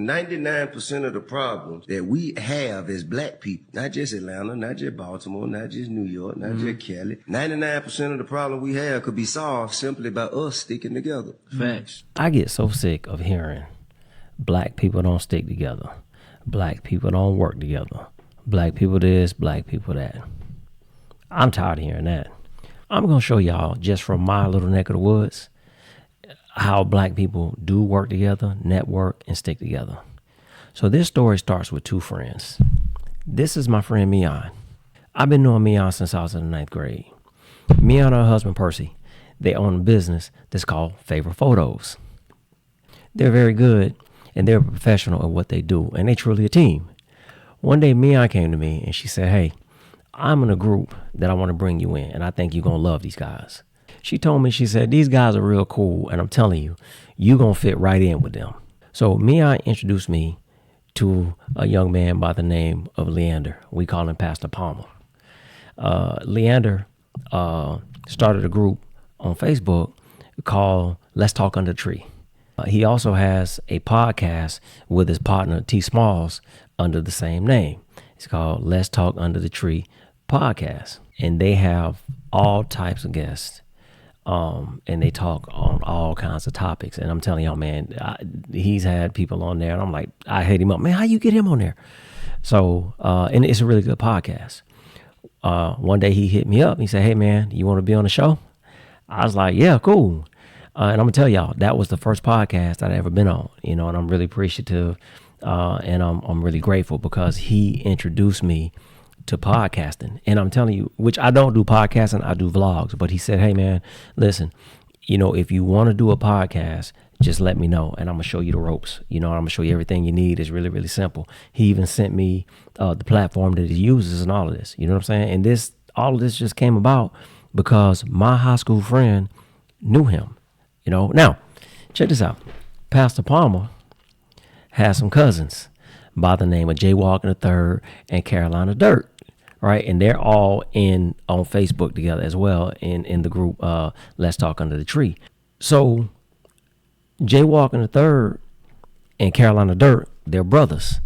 99% of the problems that we have as black people, not just Atlanta, not just Baltimore, not just New York, not just Cali, 99% of the problem we have could be solved simply by us sticking together. Facts. I get so sick of hearing black people don't stick together. Black people don't work together. Black people this, black people that. I'm tired of hearing that. I'm going to show y'all just from my little neck of the woods how black people do work together, network, and stick together. So this story starts with two friends. This is my friend Mian. I've been knowing Mian since I was in the 9th grade. Mian and her husband Percy, they own a business that's called Favor Photos. They're very good and they're professional at what they do, and they truly a team. One day Mian came to me and she said, hey, I'm in a group that I want to bring you in, and I think you're going to love these guys. She told me, she said, these guys are real cool, and I'm telling you, you're going to fit right in with them. So Mian introduced me to a young man by the name of Leander. We call him Pastor Palmer. Leander started a group on Facebook called Let's Talk Under the Tree. He also has a podcast with his partner T Smalls under the same name. It's called Let's Talk Under the Tree Podcast. And they have all types of guests. And they talk on all kinds of topics. And I'm telling y'all, man, he's had people on there, and I'm like, I hit him up, man, how you get him on there? So, and it's a really good podcast. One day he hit me up. He said, hey, man, you want to be on the show? I was like, yeah, cool. And I'm going to tell y'all, that was the first podcast that I ever been on, and I'm really appreciative. And I'm really grateful because he introduced me to podcasting. And I'm telling you, which I don't do podcasting, I do vlogs. But he said, hey, man, listen, if you want to do a podcast, just let me know and I'm going to show you the ropes. I'm going to show you everything you need. It's really, really simple. He even sent me the platform that he uses and all of this. You know what I'm saying? And all of this just came about because my high school friend knew him. Now, check this out. Pastor Palmer has some cousins by the name of Jay Walker III and Carolina Dirt, right? And they're all on Facebook together as well in the group Let's Talk Under the Tree. So Jay Walker III and Carolina Dirt, they're brothers.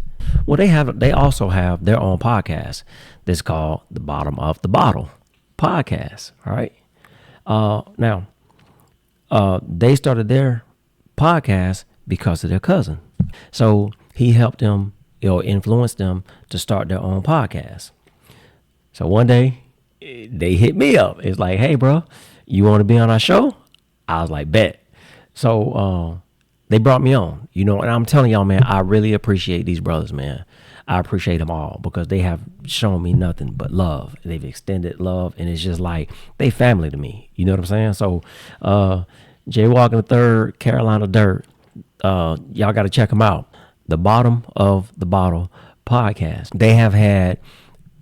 Well, they also have their own podcast that's called The Bottom of the Bottle Podcast, all right? Now, they started their podcast because of their cousin. So he helped them, influenced them to start their own podcast. So one day they hit me up. It's like, hey, bro, you want to be on our show? I was like, bet. So they brought me on, and I'm telling y'all, man, I really appreciate these brothers, man. I appreciate them all because they have shown me nothing but love. They've extended love, and it's just like they family to me. You know what I'm saying? So Jay Walker III, Carolina Dirt, y'all got to check them out. The Bottom of the Bottle Podcast. They have had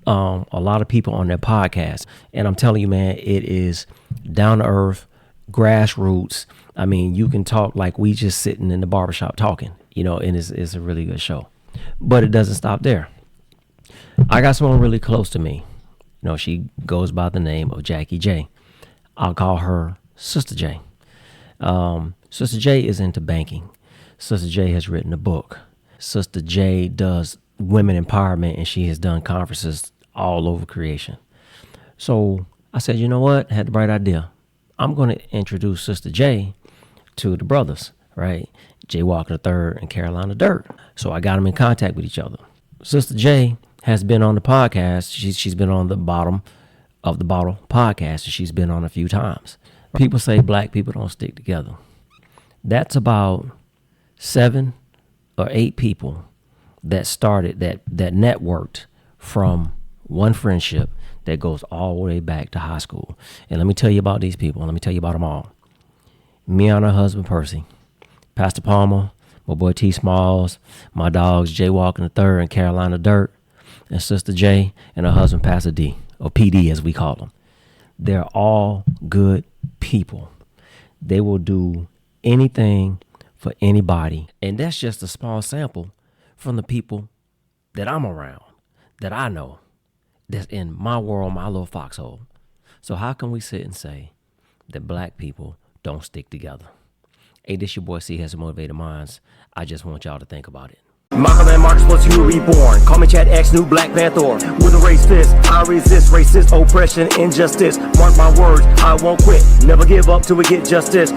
a lot of people on their podcast, and I'm telling you, man, it is down to earth, grassroots. I mean, you can talk like we just sitting in the barbershop talking, and it's a really good show. But it doesn't stop there. I got someone really close to me. She goes by the name of Jackie J. I'll call her Sister J. Sister J is into banking. Sister J has written a book. Sister J does women empowerment, and she has done conferences all over creation. So I said, you know what? I had the bright idea. I'm going to introduce Sister J to the brothers, right? Jay Walker III and Carolina Dirt. So I got them in contact with each other. Sister J has been on the podcast. She's been on the Bottom of the Bottle podcast, and she's been on a few times. People say black people don't stick together. That's about 7 or 8 people that started, that networked from one friendship that goes all the way back to high school. And let me tell you about these people. Let me tell you about them all. Me and her husband, Percy, Pastor Palmer, my boy T Smalls, my dogs, Jay Walker III and Carolina Dirt, and Sister J and her husband, Pastor D, or PD as we call them. They're all good people. They will do anything for anybody. And that's just a small sample from the people that I'm around, that I know, that's in my world, my little foxhole. So how can we sit and say that black people don't stick together? Hey, this your boy C has Motivated Minds. I just want y'all to think about it. Malcolm and Marcus plus you were reborn. Call me Chad X, new Black Panther. With a race fist, I resist racist oppression, injustice. Mark my words, I won't quit. Never give up till we get justice.